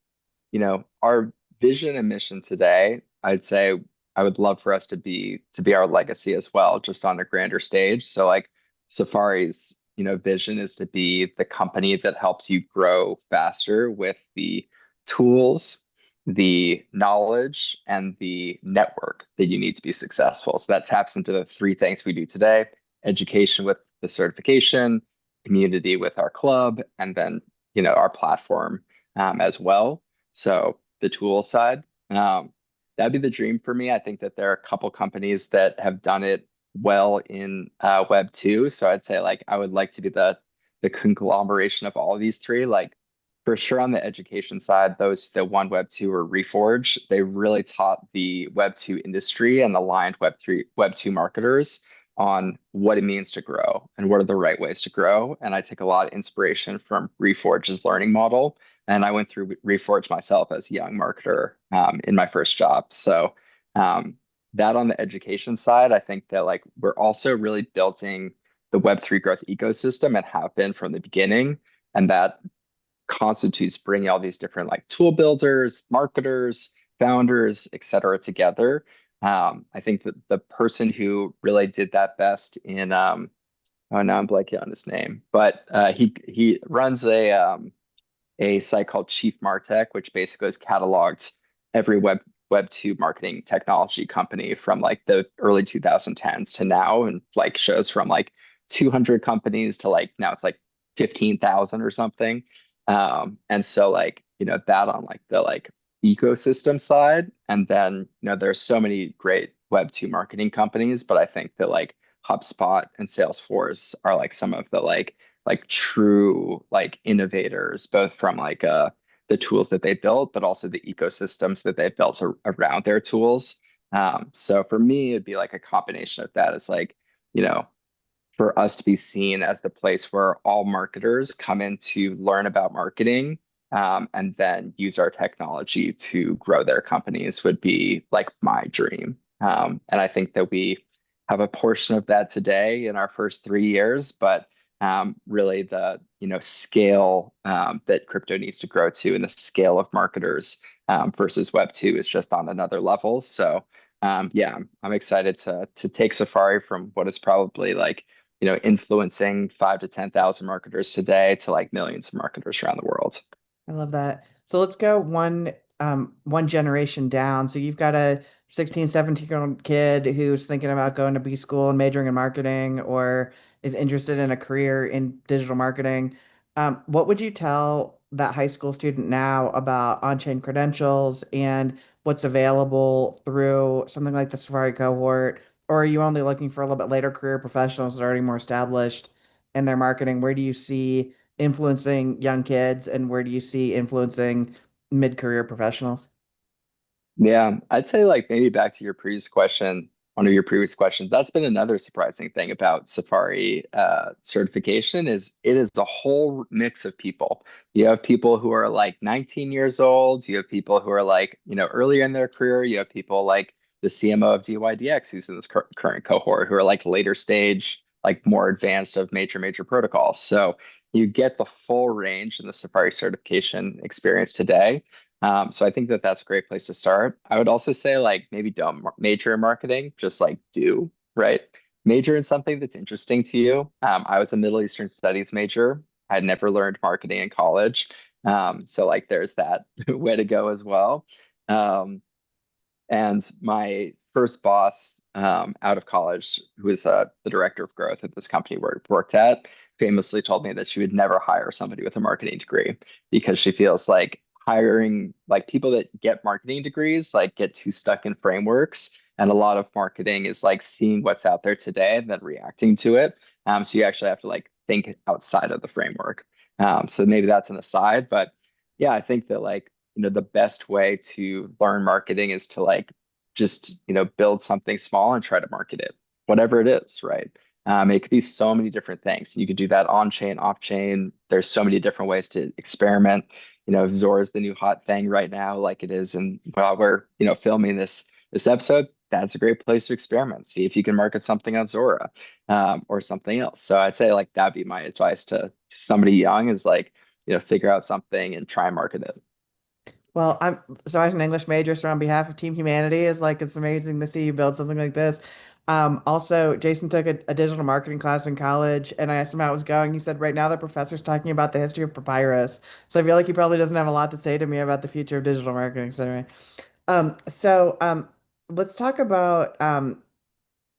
our vision and mission today, I'd say I would love for us to be our legacy as well, just on a grander stage. So like Safari's, vision is to be the company that helps you grow faster with the tools, the knowledge, and the network that you need to be successful. So that taps into the three things we do today: education with the certification, community with our club, and then, our platform as well. So the tool side, that'd be the dream for me. I think that there are a couple companies that have done it well in Web 2. So I'd say like I would like to be the conglomeration of all of these three. Like for sure on the education side, those the one Web 2 or Reforge, they really taught the Web 2 industry and aligned Web 2 marketers on what it means to grow and what are the right ways to grow. And I take a lot of inspiration from Reforge's learning model. And I went through Reforge myself as a young marketer, in my first job. So that on the education side, I think that like we're also really building the Web3 growth ecosystem and have been from the beginning. And that constitutes bringing all these different like tool builders, marketers, founders, et cetera, together. I think that the person who really did that best in oh, now I'm blanking on his name, but he runs a site called Chief Martech, which basically has cataloged every Web 2 marketing technology company from like the early 2010s to now, and like shows from like 200 companies to like now it's like 15,000 or something. And so like, that on like the like ecosystem side. And then, there's so many great Web 2 marketing companies, but I think that like HubSpot and Salesforce are like some of the like true like innovators, both from like the tools that they built, but also the ecosystems that they built around their tools. So for me, it'd be like a combination of that. It's like, you know, for us to be seen as the place where all marketers come in to learn about marketing and then use our technology to grow their companies would be like my dream. And I think that we have a portion of that today in our first 3 years, but really the scale that crypto needs to grow to and the scale of marketers versus Web2 is just on another level. So yeah, I'm excited to take Safari from what is probably like influencing 5 to 10,000 marketers today to like millions of marketers around the world. I love that. So let's go one generation down. So you've got a 16, 17-year-old kid who's thinking about going to B school and majoring in marketing or is interested in a career in digital marketing. What would you tell that high school student now about on-chain credentials and what's available through something like the Safari cohort? Or are you only looking for a little bit later career professionals that are already more established in their marketing? Where do you see influencing young kids, and where do you see influencing mid-career professionals? Yeah, I'd say like maybe back to your previous question, one of your previous questions, that's been another surprising thing about Safari certification is it is a whole mix of people. You have people who are like 19 years old, you have people who are like, earlier in their career, you have people like the CMO of DYDX who's in this current cohort who are like later stage, like more advanced of major protocols. So you get the full range in the Safari certification experience today. So I think that that's a great place to start. I would also say like maybe don't major in marketing, just like do, right? Major in something that's interesting to you. I was a Middle Eastern Studies major. I had never learned marketing in college. So like there's that way to go as well. Um, and my first boss out of college, who was the director of growth at this company where I worked at, famously told me that she would never hire somebody with a marketing degree because she feels like hiring like people that get marketing degrees like get too stuck in frameworks. And a lot of marketing is like seeing what's out there today and then reacting to it. So you actually have to like think outside of the framework. So maybe that's an aside, but yeah, I think that like the best way to learn marketing is to like just build something small and try to market it, whatever it is, right? It could be so many different things. You could do that on chain, off chain. There's so many different ways to experiment. Zora is the new hot thing right now, like it is. And while we're filming this episode, that's a great place to experiment. See if you can market something on Zora or something else. So I'd say like that'd be my advice to somebody young is like figure out something and try and market it. Well, I was an English major, so on behalf of Team Humanity, it's amazing to see you build something like this. Also, Jason took a digital marketing class in college, and I asked him how it was going. He said right now the professor's talking about the history of papyrus. So I feel like he probably doesn't have a lot to say to me about the future of digital marketing. So anyway, let's talk about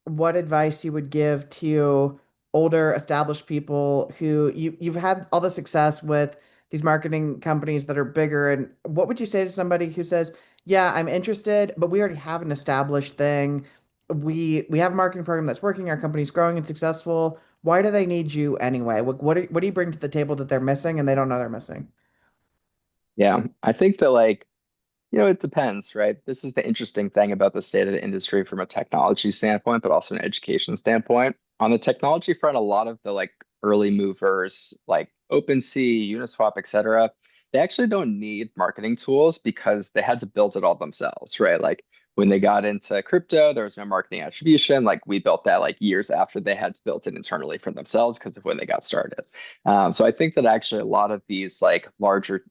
what advice you would give to older established people who you've had all the success with these marketing companies that are bigger, and what would you say to somebody who says, yeah, I'm interested, but we already have an established thing. We have a marketing program that's working, our company's growing and successful. Why do they need you anyway? What do you bring to the table that they're missing and they don't know they're missing? Yeah, I think that like it depends, right? This is the interesting thing about the state of the industry from a technology standpoint, but also an education standpoint. On the technology front, a lot of the like early movers, like OpenSea, Uniswap, et cetera, they actually don't need marketing tools because they had to build it all themselves, right? Like when they got into crypto, there was no marketing attribution. Like we built that like years after they had built it internally for themselves because of when they got started. So I think that actually a lot of these like larger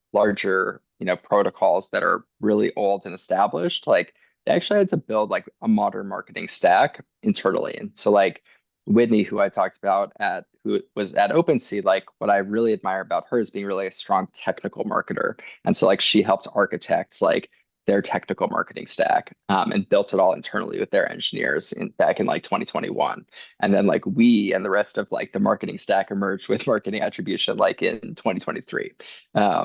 protocols that are really old and established, like they actually had to build like a modern marketing stack internally. And so like Whitney, who I talked about at who was at OpenSea, like what I really admire about her is being really a strong technical marketer. And so like she helped architect like their technical marketing stack and built it all internally with their engineers back in like 2021. And then like we and the rest of like the marketing stack emerged with marketing attribution like in 2023.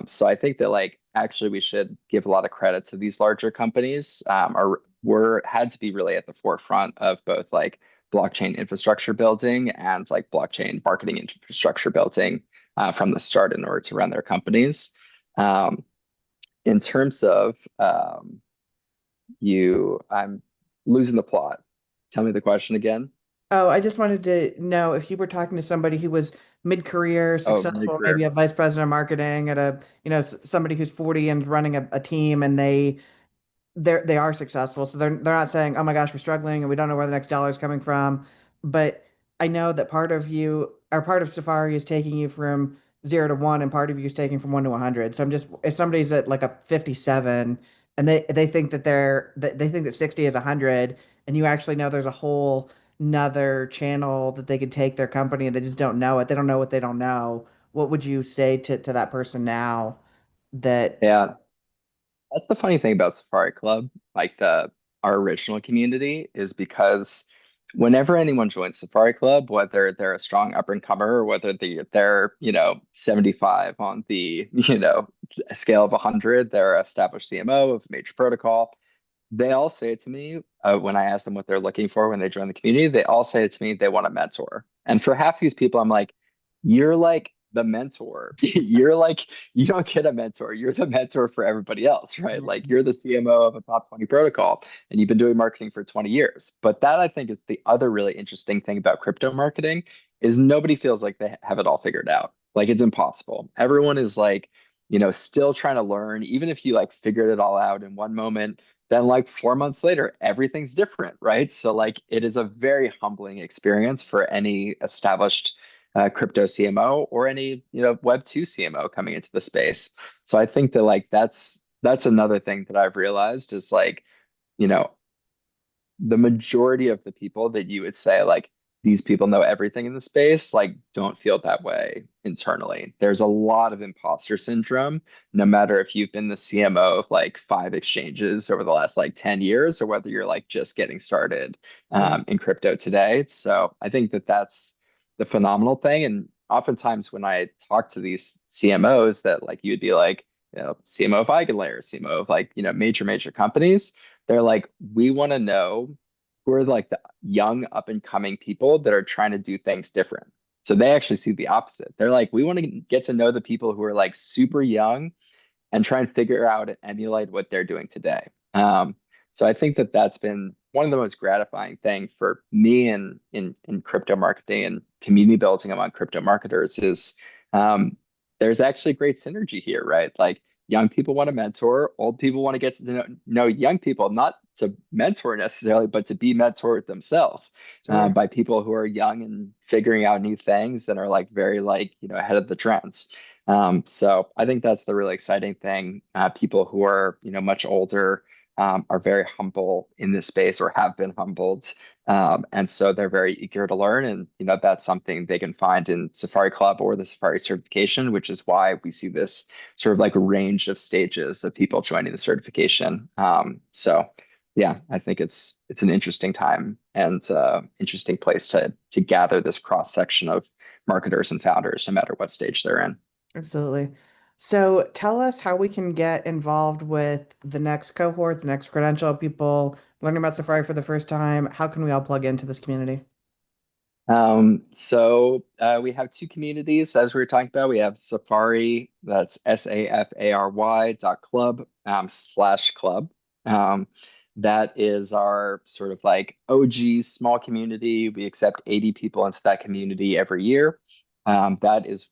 So I think that like actually we should give a lot of credit to these larger companies are were had to be really at the forefront of both like blockchain infrastructure building and like blockchain marketing infrastructure building from the start in order to run their companies. Um, in terms of I'm losing the plot. Tell me the question again. Oh, I just wanted to know if you were talking to somebody who was mid-career, Oh, successful, maybe mid-career. a vice president of marketing at a, somebody who's 40 and running a team, and they are successful. So they're not saying, "Oh my gosh, we're struggling and we don't know where the next dollar is coming from." But I know that part of you or part of Safari is taking you from 0 to 1 and part of you is taking from 1 to 100. So I'm just if somebody's at like a 57 and they think that they think that 60 is 100 and you actually know there's a whole another channel that they could take their company and they just don't know it. They don't know what they don't know. What would you say to that person now that Yeah, that's the funny thing about Safari Club, like the our original community, is because whenever anyone joins Safari Club, whether they're a strong up and comer or whether they're, 75 on the, scale of 100, they're established CMO of a major protocol. They all say to me, when I ask them what they're looking for when they join the community, they all say to me they want a mentor. And for half these people, I'm like, you're like the mentor. You're like, you don't get a mentor. You're the mentor for everybody else, right? Like you're the CMO of a top 20 protocol and you've been doing marketing for 20 years. But that I think is the other really interesting thing about crypto marketing is nobody feels like they have it all figured out. Like it's impossible. Everyone is like, still trying to learn. Even if you like figured it all out in one moment, then like 4 months later, everything's different, right? So like it is a very humbling experience for any established crypto CMO or any Web2 CMO coming into the space. So I think that like that's another thing that I've realized is like you know the majority of the people that you would say like these people know everything in the space like don't feel that way internally. There's a lot of imposter syndrome, no matter if you've been the CMO of like 5 exchanges over the last like 10 years or whether you're like just getting started sure. in crypto today. So I think that that's the phenomenal thing. And oftentimes when I talk to these CMOs that like you'd be like, CMO of Eigenlayer, CMO of like, major companies, they're like, we want to know who are like the young up and coming people that are trying to do things different. So they actually see the opposite. They're like, we want to get to know the people who are like super young and try and figure out and emulate what they're doing today. So I think that that's been one of the most gratifying thing for me in crypto marketing and community building among crypto marketers is um, there's actually great synergy here, right? Like young people want to mentor, old people want to get to know young people, not to mentor necessarily, but to be mentored themselves Sure. by people who are young and figuring out new things that are like very like ahead of the trends. So I think that's the really exciting thing. People who are, much older are very humble in this space or have been humbled. And so they're very eager to learn. And, that's something they can find in Safari Club or the Safari certification, which is why we see this sort of like range of stages of people joining the certification. So yeah, I think it's an interesting time and interesting place to gather this cross section of marketers and founders, no matter what stage they're in. Absolutely. So tell us how we can get involved with the next cohort, the next credential, people learning about Safari for the first time. How can we all plug into this community? So we have two communities as we were talking about. We have Safari, that's Safary.Club /club. Um, that is our sort of like OG small community. We accept 80 people into that community every year. That is,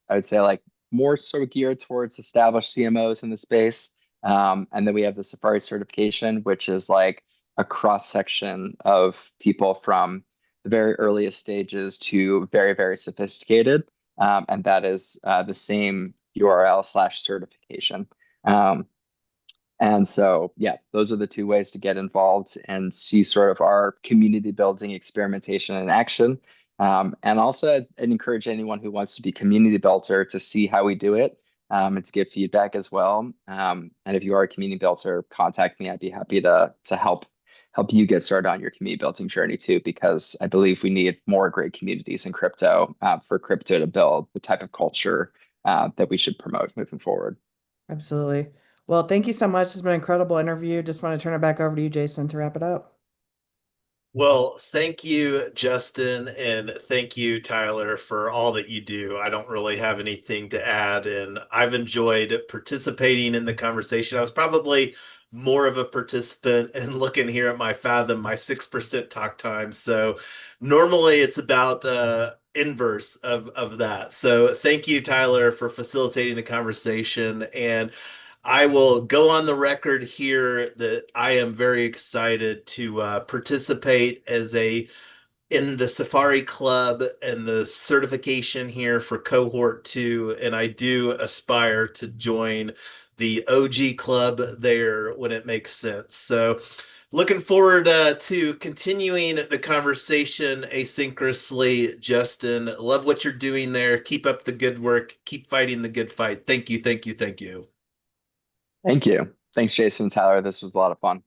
I would say, like more so geared towards established CMOs in the space. And then we have the Safari certification, which is like a cross section of people from the very earliest stages to very, very sophisticated. And that is the same URL/certification. Um, and so, yeah, those are the two ways to get involved and see sort of our community building experimentation in action. And also, I'd encourage anyone who wants to be community builder to see how we do it and to give feedback as well. And if you are a community builder, contact me. I'd be happy to help you get started on your community building journey too, because I believe we need more great communities in crypto for crypto to build the type of culture that we should promote moving forward. Absolutely. Well, thank you so much. It's been an incredible interview. Just want to turn it back over to you, Jason, to wrap it up. Well, thank you, Justin, and thank you, Tyler, for all that you do. I don't really have anything to add, and I've enjoyed participating in the conversation. I was probably more of a participant and looking here at my Fathom, my 6% talk time. So normally it's about inverse of that. So thank you, Tyler, for facilitating the conversation. And I will go on the record here that I am very excited to participate as a in the Safari Club and the certification here for cohort 2, and I do aspire to join the OG club there when it makes sense. So looking forward to continuing the conversation asynchronously, Justin. Love what you're doing there. Keep up the good work. Keep fighting the good fight. Thank you, thank you, thank you. Thank you. Thanks, Jason and Tyler. This was a lot of fun.